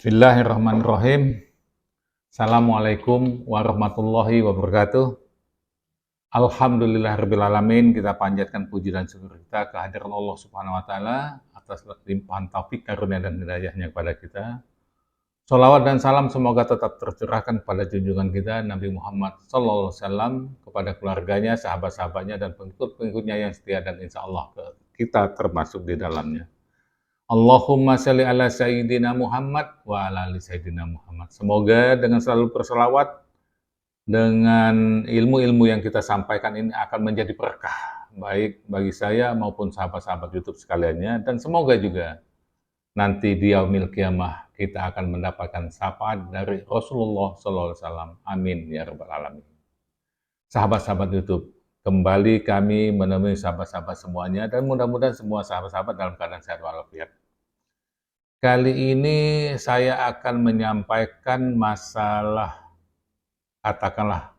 Bismillahirrahmanirrahim. Assalamualaikum warahmatullahi wabarakatuh. Alhamdulillahirrabbilalamin. Kita panjatkan puji dan syukur kita kehadiran Allah Subhanahu wa Ta'ala atas limpahan taufik, karunia, dan hidayahnya kepada kita. Sholawat dan salam semoga tetap tercurahkan pada junjungan kita Nabi Muhammad SAW, kepada keluarganya, sahabat-sahabatnya, dan pengikut-pengikutnya yang setia, dan insya Allah kita termasuk di dalamnya. Allahumma sholli ala Sayyidina Muhammad wa ala ali Sayyidina Muhammad. Semoga dengan selalu berselawat, dengan ilmu-ilmu yang kita sampaikan ini akan menjadi berkah, baik bagi saya maupun sahabat-sahabat YouTube sekaliannya. Dan semoga juga nanti di yaumil qiyamah kita akan mendapatkan syafaat dari Rasulullah SAW. Amin ya rabbal alamin. Sahabat-sahabat YouTube, kembali kami menemui sahabat-sahabat semuanya, dan mudah-mudahan semua sahabat-sahabat dalam keadaan sehat walafiat. Kali ini saya akan menyampaikan masalah, katakanlah,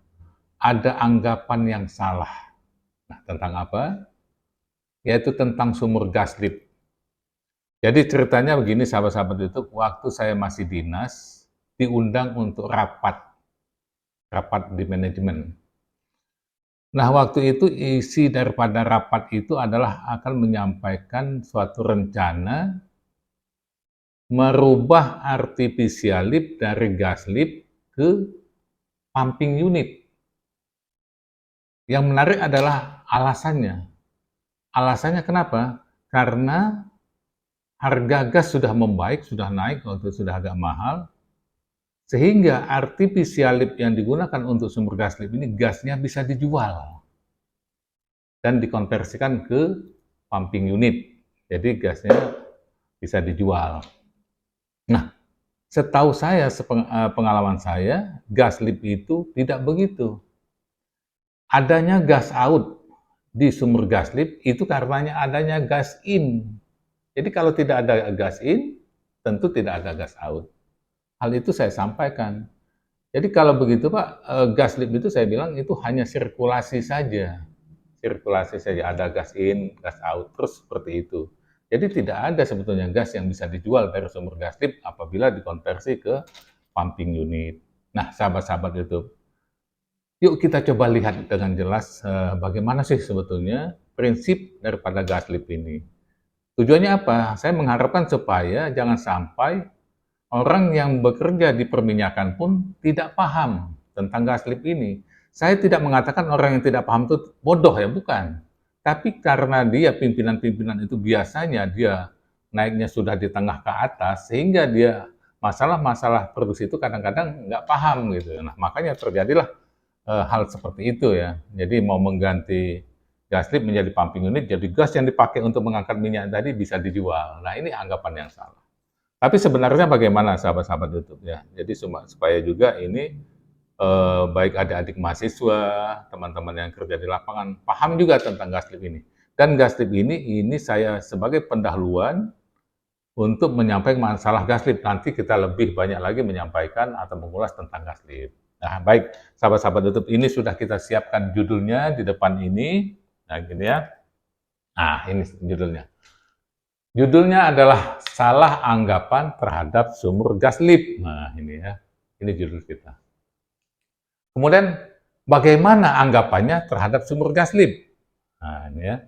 ada anggapan yang salah. Nah, tentang apa? Yaitu tentang sumur gas lift. Jadi ceritanya begini sahabat-sahabat YouTube, waktu saya masih dinas, diundang untuk rapat di manajemen. Nah, waktu itu isi daripada rapat itu adalah akan menyampaikan suatu rencana merubah artificial lift dari gas lift ke pumping unit. Yang menarik adalah alasannya. Alasannya kenapa? Karena harga gas sudah membaik, sudah naik, waktu sudah agak mahal, sehingga artificial lift yang digunakan untuk sumber gas lift ini gasnya bisa dijual dan dikonversikan ke pumping unit. Jadi gasnya bisa dijual. Nah, setahu saya, pengalaman saya, gas lift itu tidak begitu. Adanya gas out di sumur gas lift itu karenanya adanya gas in. Jadi kalau tidak ada gas in, tentu tidak ada gas out. Hal itu saya sampaikan. Jadi kalau begitu Pak, gas lift itu saya bilang itu hanya sirkulasi saja. Sirkulasi saja, ada gas in, gas out, terus seperti itu. Jadi tidak ada sebetulnya gas yang bisa dijual dari sumur gas lift apabila dikonversi ke pumping unit. Nah, sahabat-sahabat itu, yuk kita coba lihat dengan jelas bagaimana sih sebetulnya prinsip daripada gas lift ini. Tujuannya apa? Saya mengharapkan supaya jangan sampai orang yang bekerja di perminyakan pun tidak paham tentang gas lift ini. Saya tidak mengatakan orang yang tidak paham itu bodoh ya, bukan. Tapi karena dia pimpinan-pimpinan itu biasanya dia naiknya sudah di tengah ke atas, sehingga dia masalah-masalah produksi itu kadang-kadang nggak paham gitu. Nah, makanya terjadilah hal seperti itu ya. Jadi mau mengganti gas lift menjadi pumping unit, jadi gas yang dipakai untuk mengangkat minyak tadi bisa dijual. Nah, ini anggapan yang salah. Tapi sebenarnya bagaimana sahabat-sahabat YouTube ya? Jadi supaya juga ini baik adik-adik mahasiswa, teman-teman yang kerja di lapangan, paham juga tentang gas lift ini. Dan gas lift ini saya sebagai pendahuluan untuk menyampaikan masalah gas lift. Nanti kita lebih banyak lagi menyampaikan atau mengulas tentang gas lift. Nah, baik sahabat-sahabat YouTube, ini sudah kita siapkan judulnya di depan ini. Nah, gini ya. Nah, ini judulnya. Judulnya adalah salah anggapan terhadap sumur gas lift. Nah, ini ya. Ini judul kita. Kemudian, bagaimana anggapannya terhadap sumur gas lift? Nah, ini ya.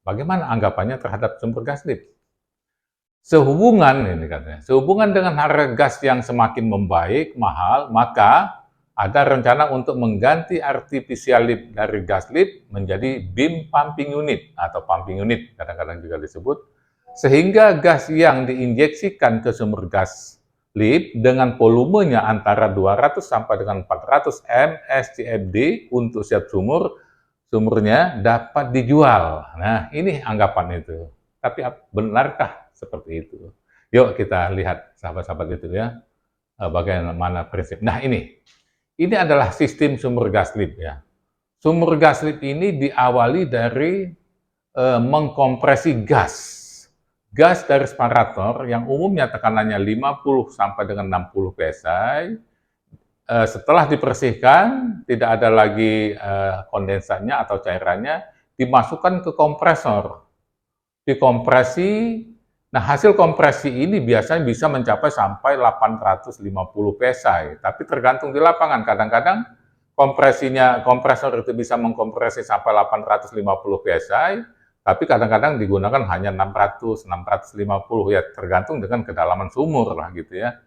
Bagaimana anggapannya terhadap sumur gas lift? Sehubungan, ini katanya, sehubungan dengan harga gas yang semakin membaik, mahal, maka ada rencana untuk mengganti artificial lift dari gas lift menjadi beam pumping unit atau pumping unit, kadang-kadang juga disebut, sehingga gas yang diinjeksikan ke sumur gas lift dengan volumenya antara 200 sampai dengan 400 mSCFD untuk setiap sumurnya dapat dijual. Nah, ini anggapan itu. Tapi benarkah seperti itu? Yuk kita lihat sahabat-sahabat itu ya, bagaimana prinsip. Nah, ini adalah sistem sumur gas lift ya. Sumur gas lift ini diawali dari mengkompresi gas. Gas dari separator yang umumnya tekanannya 50 sampai dengan 60 psi. Setelah dibersihkan, tidak ada lagi kondensatnya atau cairannya, dimasukkan ke kompresor. Dikompresi, Nah, hasil kompresi ini biasanya bisa mencapai sampai 850 psi, tapi tergantung di lapangan. Kadang-kadang kompresor itu bisa mengkompresi sampai 850 psi, tapi kadang-kadang digunakan hanya 600, 650, ya tergantung dengan kedalaman sumur lah gitu ya.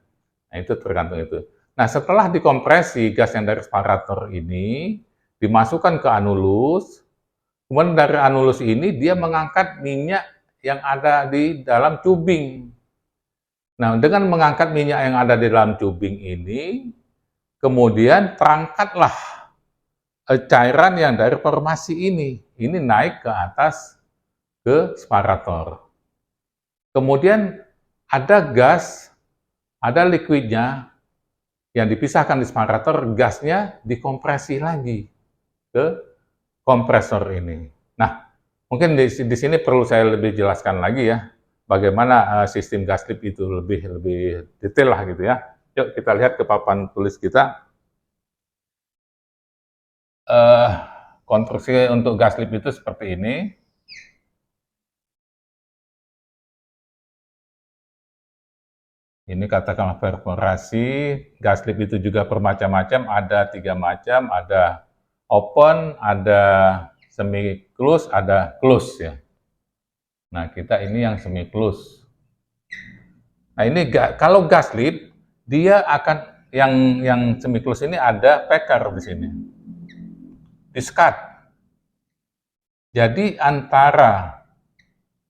Nah, itu tergantung itu. Nah, setelah dikompresi, gas yang dari separator ini dimasukkan ke anulus, kemudian dari anulus ini dia mengangkat minyak yang ada di dalam tubing. Nah, dengan mengangkat minyak yang ada di dalam tubing ini, kemudian terangkatlah cairan yang dari formasi ini naik ke atas ke separator. Kemudian ada gas, ada liquidnya yang dipisahkan di separator, gasnya dikompresi lagi ke kompresor ini. Nah, mungkin di sini perlu saya lebih jelaskan lagi ya, bagaimana sistem gas lift itu lebih detail lah gitu ya. Yuk kita lihat ke papan tulis kita. Konstruksi untuk gas lift itu seperti ini. Ini katakanlah perforasi, gas lift itu juga bermacam-macam, ada 3 macam, ada open, ada semi close, ada close ya. Nah, kita ini yang semi close. Nah, ini kalau gas lift dia akan yang semi close ini ada packer di sini. Diskat. Jadi antara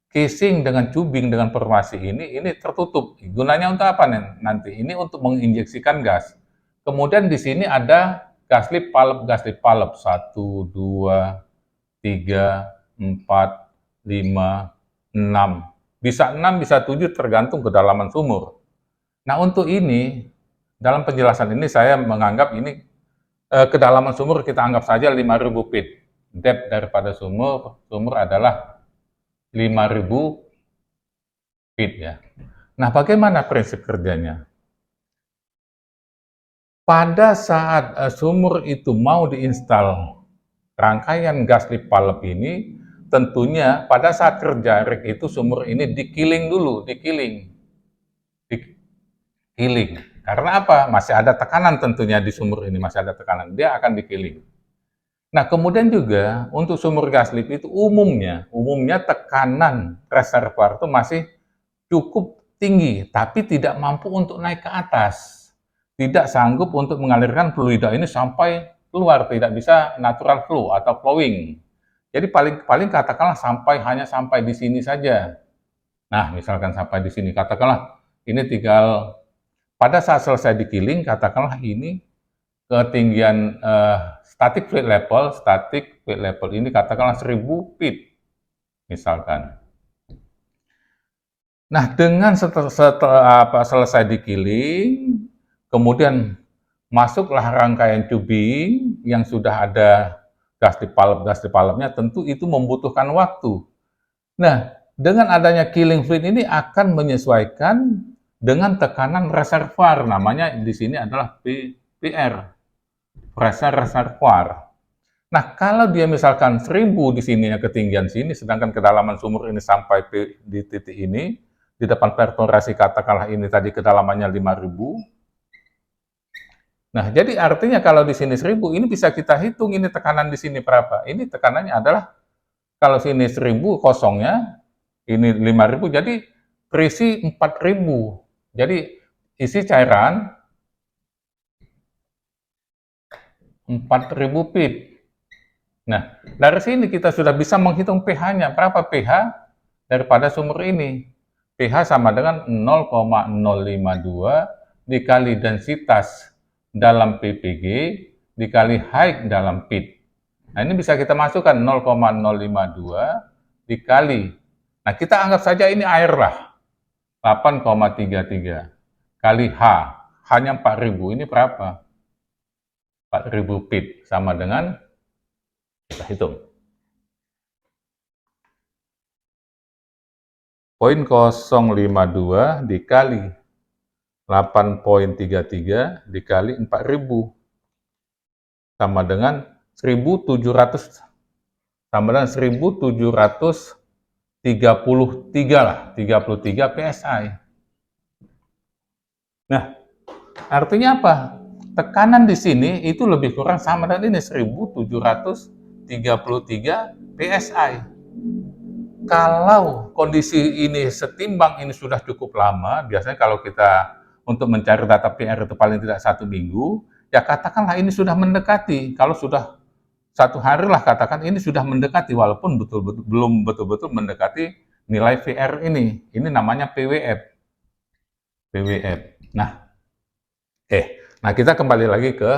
casing dengan tubing dengan formasi ini tertutup. Gunanya untuk apa nih? Nanti ini untuk menginjeksikan gas. Kemudian di sini ada gas lift palep 1, 2, 3, 4, 5, 6. Bisa 6, bisa 7 tergantung kedalaman sumur. Nah, untuk ini, dalam penjelasan ini saya menganggap ini kedalaman sumur kita anggap saja 5.000 feet. Depth daripada sumur adalah 5.000 feet ya. Nah, bagaimana prinsip kerjanya? Pada saat sumur itu mau diinstal rangkaian gas lift palep ini, tentunya pada saat kerja rig itu sumur ini dikiling dulu, dikiling. Karena apa? Masih ada tekanan tentunya di sumur ini, masih ada tekanan. Dia akan dikiling. Nah, kemudian juga untuk sumur gas lift itu umumnya tekanan reservoir itu masih cukup tinggi, tapi tidak mampu untuk naik ke atas. Tidak sanggup untuk mengalirkan fluida ini sampai keluar, tidak bisa natural flow atau flowing. Jadi paling katakanlah hanya sampai di sini saja. Nah, misalkan sampai di sini, katakanlah ini tinggal pada saat selesai dikiling, katakanlah ini ketinggian static fluid level ini katakanlah 1000 feet, misalkan. Nah, dengan setelah selesai dikiling, kemudian masuklah rangkaian tubing yang sudah ada gas di palepnya, tentu itu membutuhkan waktu. Nah, dengan adanya killing fluid ini akan menyesuaikan dengan tekanan reservoir, namanya di sini adalah PR, pressure reservoir. Nah, kalau dia misalkan 1000 di sini ya, ketinggian sini, sedangkan kedalaman sumur ini sampai di titik ini, di depan perforasi katakanlah ini tadi kedalamannya 5000. Nah, jadi artinya kalau di sini 1000, ini bisa kita hitung ini tekanan di sini berapa. Ini tekanannya adalah kalau sini 1000 kosongnya, ini 5000, jadi terisi 4000. Jadi isi cairan 4000 feet. Nah, dari sini kita sudah bisa menghitung pH-nya. Berapa pH daripada sumur ini? pH sama dengan 0,052 dikali densitas dalam ppg dikali height dalam feet. Nah, ini bisa kita masukkan 0,052 dikali. Nah, kita anggap saja ini air lah. 8,33 kali H. Hanya 4000. Ini berapa? 4000 feet. Sama dengan, kita hitung. 0,052 dikali 8,33 dikali 4000 sama dengan 1700 sama dengan 1730 33 PSI. Nah, artinya apa? Tekanan di sini itu lebih kurang sama dengan ini 1733 PSI. Kalau kondisi ini setimbang, ini sudah cukup lama, biasanya kalau kita untuk mencari data PR itu paling tidak 1 minggu, ya katakanlah ini sudah mendekati. Kalau sudah 1 hari lah katakan ini sudah mendekati, walaupun belum betul-betul mendekati nilai VR ini. Ini namanya PWF. PWF. Nah, kita kembali lagi ke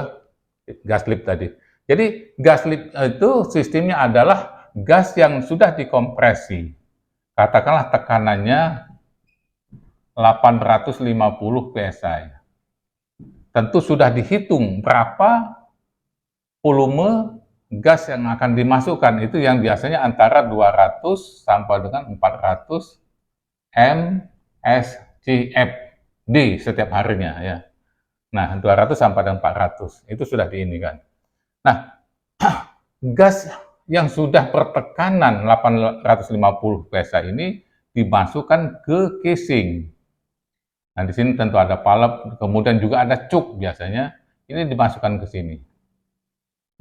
gas lift tadi. Jadi gas lift itu sistemnya adalah gas yang sudah dikompresi. Katakanlah tekanannya 850 PSI. Tentu sudah dihitung berapa volume gas yang akan dimasukkan, itu yang biasanya antara 200 sampai dengan 400 MSCFD setiap harinya ya. Nah, 200 sampai dengan 400 itu sudah diinikan. Nah, gas yang sudah pertekanan 850 PSI ini dimasukkan ke casing. Nah, di sini tentu ada palep, kemudian juga ada cuk biasanya, ini dimasukkan ke sini.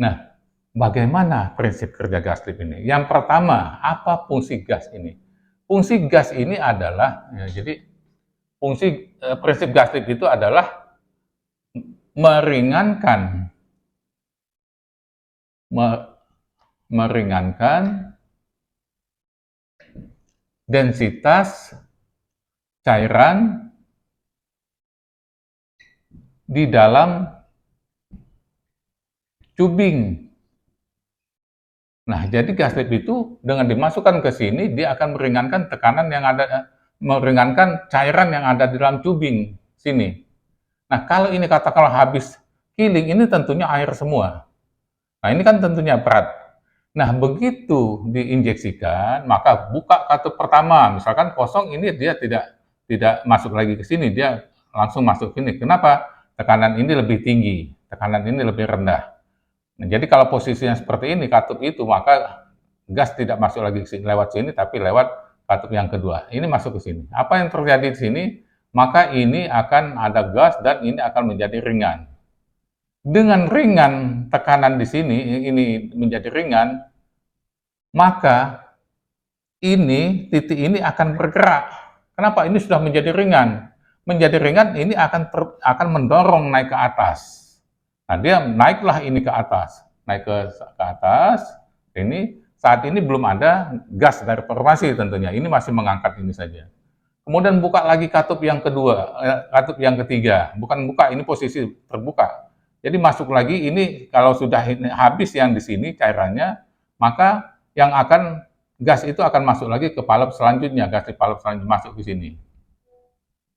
Nah, bagaimana prinsip kerja gas lift ini? Yang pertama, apa fungsi gas ini? Fungsi gas ini adalah, ya, jadi prinsip gas lift itu adalah meringankan densitas cairan di dalam tubing. Nah, jadi gas lift itu dengan dimasukkan ke sini, dia akan meringankan tekanan yang ada, meringankan cairan yang ada di dalam tubing sini. Nah, kalau ini katakanlah habis killing, ini tentunya air semua. Nah, ini kan tentunya berat. Nah, begitu diinjeksikan, maka buka katup pertama, misalkan kosong, ini dia tidak masuk lagi ke sini, dia langsung masuk ke sini. Kenapa? Tekanan ini lebih tinggi, tekanan ini lebih rendah. Nah, jadi kalau posisinya seperti ini, katup itu, maka gas tidak masuk lagi lewat sini, tapi lewat katup yang kedua. Ini masuk ke sini. Apa yang terjadi di sini? Maka ini akan ada gas dan ini akan menjadi ringan. Dengan ringan tekanan di sini, ini menjadi ringan, maka titik ini akan bergerak. Kenapa? Ini sudah menjadi ringan. Menjadi ringan, ini akan mendorong naik ke atas. Nah, dia naiklah ini ke atas, naik ke atas. Ini saat ini belum ada gas dari formasi tentunya. Ini masih mengangkat ini saja. Kemudian buka lagi katup yang kedua, katup yang ketiga. Bukan buka, ini posisi terbuka. Jadi masuk lagi ini kalau sudah habis yang di sini cairannya, maka yang akan gas itu akan masuk lagi ke palep selanjutnya, gas di palep selanjutnya masuk ke sini.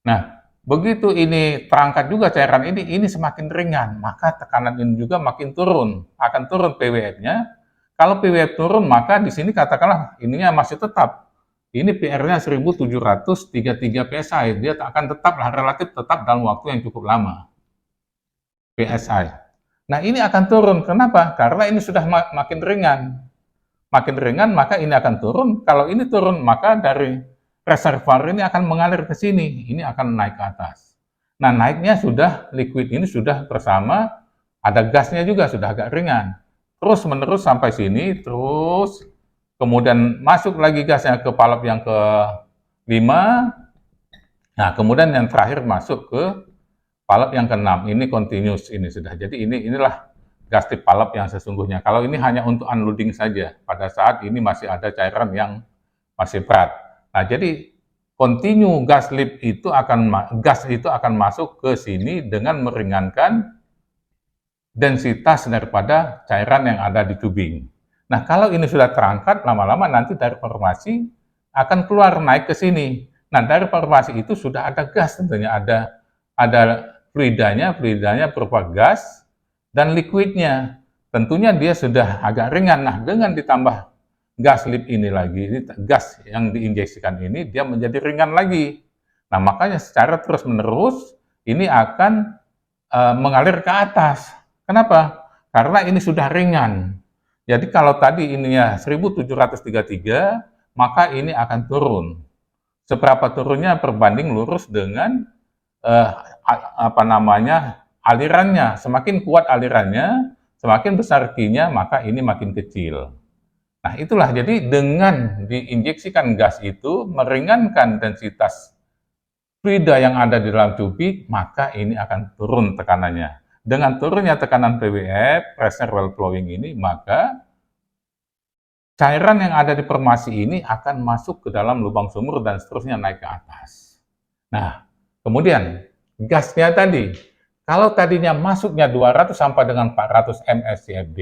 Nah, begitu ini terangkat juga cairan ini semakin ringan, maka tekanan ini juga makin turun, akan turun PWF-nya. Kalau PWF turun, maka di sini katakanlah ininya masih tetap. Ini PR-nya 1733 PSI, dia akan tetaplah relatif tetap dalam waktu yang cukup lama. PSI. Nah, ini akan turun. Kenapa? Karena ini sudah makin ringan. Makin ringan, maka ini akan turun. Kalau ini turun, maka dari reservoir ini akan mengalir ke sini, ini akan naik ke atas. Nah, naiknya sudah, liquid ini sudah bersama, ada gasnya juga, sudah agak ringan. Terus menerus sampai sini, terus kemudian masuk lagi gasnya ke palep yang ke-5, nah kemudian yang terakhir masuk ke palep yang ke-6, ini continuous ini sudah. Jadi inilah gas tip palep yang sesungguhnya. Kalau ini hanya untuk unloading saja, pada saat ini masih ada cairan yang masih berat. Nah, jadi continue gas itu akan masuk ke sini dengan meringankan densitas daripada cairan yang ada di tubing. Nah, kalau ini sudah terangkat, lama-lama nanti dari formasi akan keluar naik ke sini. Nah, dari formasi itu sudah ada gas tentunya, ada fluidanya berupa gas dan liquidnya. Tentunya dia sudah agak ringan. Nah, dengan ditambah gas lift ini lagi, ini gas yang diinjeksikan ini, dia menjadi ringan lagi. Nah, makanya secara terus-menerus ini akan mengalir ke atas. Kenapa? Karena ini sudah ringan. Jadi kalau tadi ininya 1733, maka ini akan turun. Seberapa turunnya berbanding lurus dengan alirannya. Semakin kuat alirannya, semakin besar Q-nya, maka ini makin kecil. Nah, itulah jadi dengan diinjeksikan gas itu meringankan densitas fluida yang ada di dalam tubing, maka ini akan turun tekanannya. Dengan turunnya tekanan PWF, pressure well flowing ini, maka cairan yang ada di formasi ini akan masuk ke dalam lubang sumur dan seterusnya naik ke atas. Nah, kemudian gasnya tadi, kalau tadinya masuknya 200 sampai dengan 400 mscfd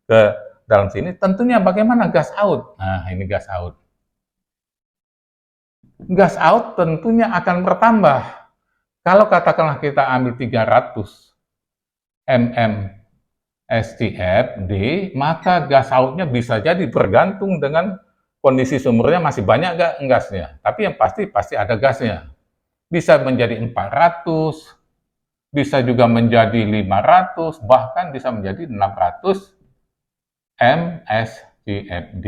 ke dalam sini, tentunya bagaimana gas out? Nah, ini gas out. Gas out tentunya akan bertambah. Kalau katakanlah kita ambil 300 mm SCFD, maka gas outnya bisa jadi bergantung dengan kondisi sumurnya masih banyak nggak gasnya. Tapi yang pasti ada gasnya. Bisa menjadi 400, bisa juga menjadi 500, bahkan bisa menjadi 600 mscfd.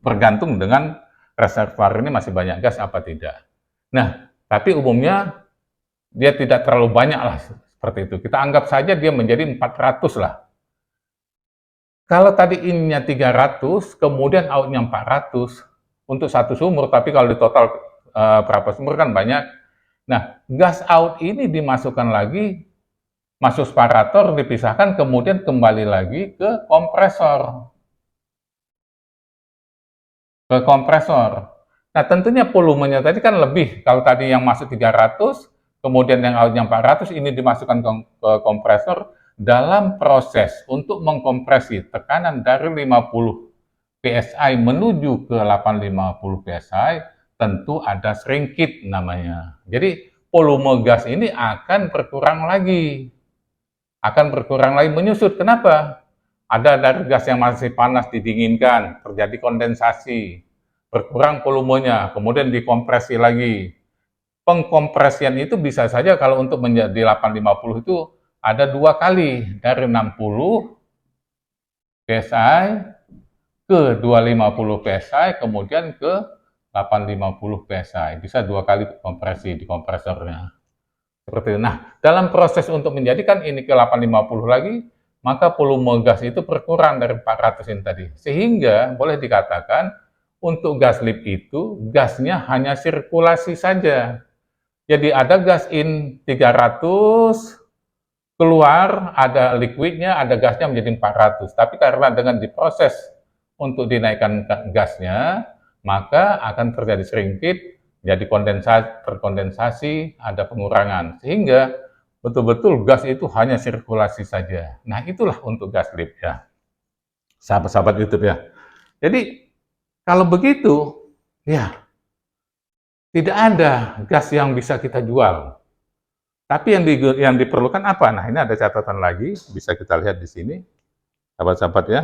Bergantung dengan reservoir ini masih banyak gas apa tidak. Nah, tapi umumnya dia tidak terlalu banyak lah seperti itu. Kita anggap saja dia menjadi 400 lah. Kalau tadi ininya 300, kemudian outnya 400 untuk satu sumur, tapi kalau di total berapa sumur kan banyak. Nah, gas out ini dimasukkan lagi, masuk separator, dipisahkan, kemudian kembali lagi ke kompresor. Nah, tentunya volumenya tadi kan lebih. Kalau tadi yang masuk 300, kemudian yang outnya 400, ini dimasukkan ke kompresor. Dalam proses untuk mengkompresi tekanan dari 50 PSI menuju ke 850 PSI, tentu ada shrinkage namanya. Jadi volume gas ini akan berkurang lagi. Menyusut. Kenapa? Ada dari gas yang masih panas didinginkan, terjadi kondensasi, berkurang volumenya, kemudian dikompresi lagi. Pengkompresian itu bisa saja kalau untuk menjadi 850 itu ada 2 kali, dari 60 PSI ke 250 PSI, kemudian ke 850 PSI. Bisa 2 kali kompresi di kompresornya. Seperti itu. Nah, dalam proses untuk menjadikan ini ke 850 lagi, maka volume gas itu berkurang dari 400 ini tadi. Sehingga boleh dikatakan untuk gas lift itu gasnya hanya sirkulasi saja. Jadi ada gas in 300, keluar ada liquidnya, ada gasnya menjadi 400. Tapi karena dengan diproses untuk dinaikkan gasnya, maka akan terjadi shrinkage, jadi terkondensasi, ada pengurangan. Sehingga betul-betul gas itu hanya sirkulasi saja. Nah, itulah untuk gas lift ya, sahabat-sahabat YouTube ya. Jadi, kalau begitu, ya, tidak ada gas yang bisa kita jual. Tapi yang diperlukan apa? Nah, ini ada catatan lagi, bisa kita lihat di sini, sahabat-sahabat ya.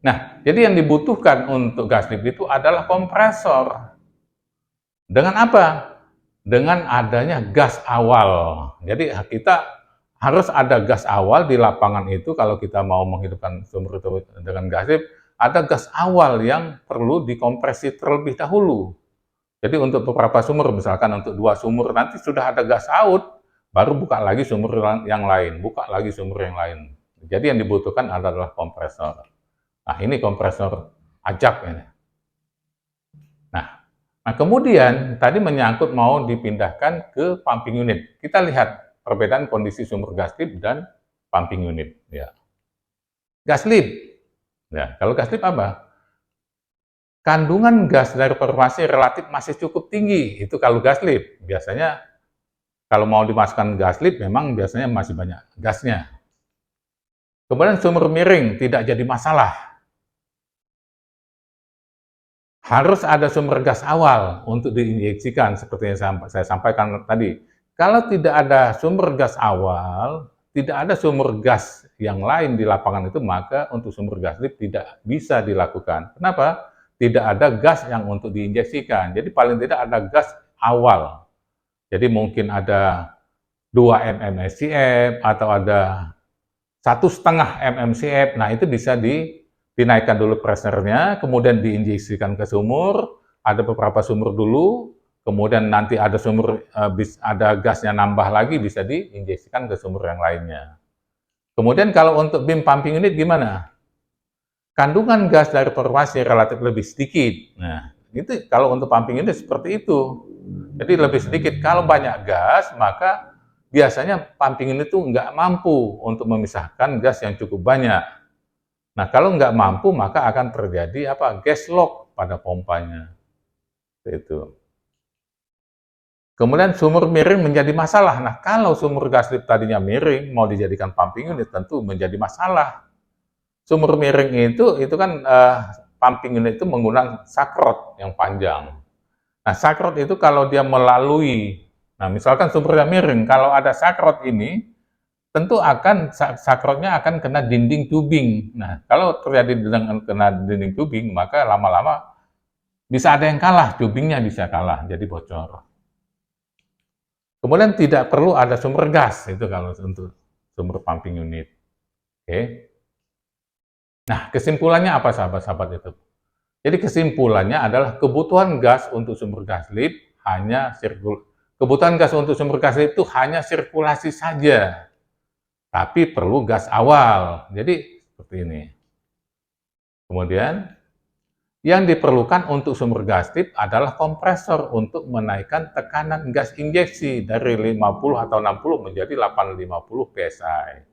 Nah, jadi yang dibutuhkan untuk gas lift itu adalah kompresor. Dengan apa? Dengan adanya gas awal. Jadi kita harus ada gas awal di lapangan itu kalau kita mau menghidupkan sumur itu dengan gas lift, ada gas awal yang perlu dikompresi terlebih dahulu. Jadi untuk beberapa sumur, misalkan untuk 2 sumur, nanti sudah ada gas out, baru buka lagi sumur yang lain, buka lagi sumur yang lain. Jadi yang dibutuhkan adalah kompresor. Nah, ini kompresor ajak ini. Nah, kemudian tadi menyangkut mau dipindahkan ke pumping unit. Kita lihat perbedaan kondisi sumur gas lift dan pumping unit. Ya. Gas lift. Ya, kalau gas lift apa? Kandungan gas dari formasi relatif masih cukup tinggi. Itu kalau gas lift. Biasanya kalau mau dimasukkan gas lift memang biasanya masih banyak gasnya. Kemudian sumur miring tidak jadi masalah. Harus ada sumber gas awal untuk diinjeksikan seperti yang saya sampaikan tadi. Kalau tidak ada sumber gas awal, tidak ada sumber gas yang lain di lapangan itu, maka untuk sumber gas lift tidak bisa dilakukan. Kenapa? Tidak ada gas yang untuk diinjeksikan. Jadi paling tidak ada gas awal. Jadi mungkin ada 2 mmSCF atau ada 1,5 mmSCF. Nah, itu bisa dinaikkan dulu pressure-nya, kemudian diinjeksikan ke sumur, ada beberapa sumur dulu, kemudian nanti ada sumur, ada gasnya nambah lagi, bisa diinjeksikan ke sumur yang lainnya. Kemudian kalau untuk beam pumping unit gimana? Kandungan gas dari formasi relatif lebih sedikit. Nah, itu kalau untuk pumping unit seperti itu. Jadi lebih sedikit. Kalau banyak gas, maka biasanya pumping unit itu nggak mampu untuk memisahkan gas yang cukup banyak. Nah, kalau nggak mampu, maka akan terjadi gas lock pada pompanya. Itu. Kemudian sumur miring menjadi masalah. Nah, kalau sumur gas lift tadinya miring, mau dijadikan pumping unit tentu menjadi masalah. Sumur miring itu kan pumping unit itu menggunakan sakrot yang panjang. Nah, sakrot itu kalau dia melalui, nah misalkan sumurnya miring, kalau ada sakrot ini, tentu sakrotnya akan kena dinding tubing. Nah, kalau terjadi dengan kena dinding tubing, maka lama-lama bisa ada yang kalah, tubingnya bisa kalah, jadi bocor. Kemudian tidak perlu ada sumber gas, itu kalau untuk sumber pumping unit. Oke. Nah, kesimpulannya apa sahabat-sahabat itu? Jadi kesimpulannya adalah kebutuhan gas untuk sumber gas lift itu hanya sirkulasi saja, tapi perlu gas awal. Jadi seperti ini. Kemudian yang diperlukan untuk sumber gas lift adalah kompresor untuk menaikkan tekanan gas injeksi dari 50 atau 60 menjadi 850 psi.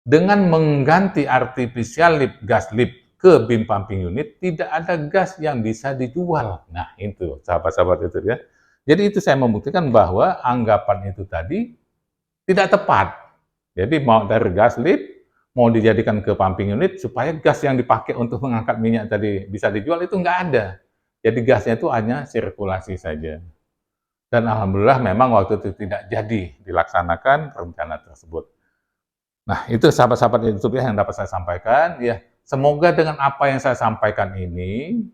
Dengan mengganti artificial lift gas lift ke beam pumping unit, tidak ada gas yang bisa dijual. Nah, itu sahabat-sahabat itu ya. Jadi itu saya membuktikan bahwa anggapan itu tadi tidak tepat. Jadi mau dari gas lift, mau dijadikan ke pumping unit, supaya gas yang dipakai untuk mengangkat minyak tadi bisa dijual, itu nggak ada. Jadi gasnya itu hanya sirkulasi saja. Dan alhamdulillah memang waktu itu tidak jadi dilaksanakan rencana tersebut. Nah, itu sahabat-sahabat YouTube yang dapat saya sampaikan. Ya, semoga dengan apa yang saya sampaikan ini,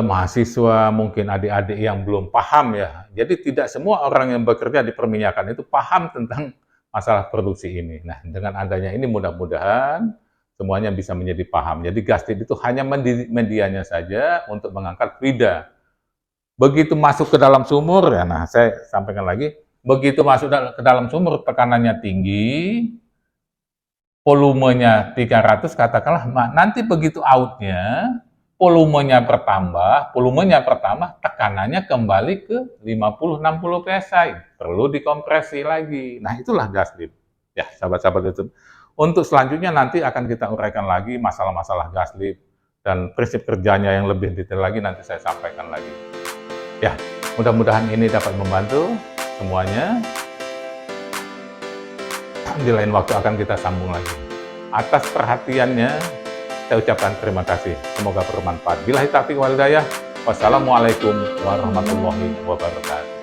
mahasiswa, mungkin adik-adik yang belum paham ya. Jadi tidak semua orang yang bekerja di perminyakan itu paham tentang masalah produksi ini. Nah, dengan adanya ini mudah-mudahan semuanya bisa menjadi paham. Jadi gas lift itu hanya medianya saja untuk mengangkat fluida. Begitu masuk ke dalam sumur, ya, nah saya sampaikan lagi, begitu masuk ke dalam sumur tekanannya tinggi, volumenya 300 katakanlah, nanti begitu outnya, volumenya bertambah, tekanannya kembali ke 50-60 psi, perlu dikompresi lagi. Nah, itulah gas lift. Ya, sahabat-sahabat itu. Untuk selanjutnya nanti akan kita uraikan lagi masalah-masalah gas lift dan prinsip kerjanya yang lebih detail lagi nanti saya sampaikan lagi. Ya, mudah-mudahan ini dapat membantu semuanya. Di lain waktu akan kita sambung lagi. Atas perhatiannya, saya ucapkan terima kasih. Semoga bermanfaat. Billahi taufiq wal hidayah. Wassalamualaikum warahmatullahi wabarakatuh.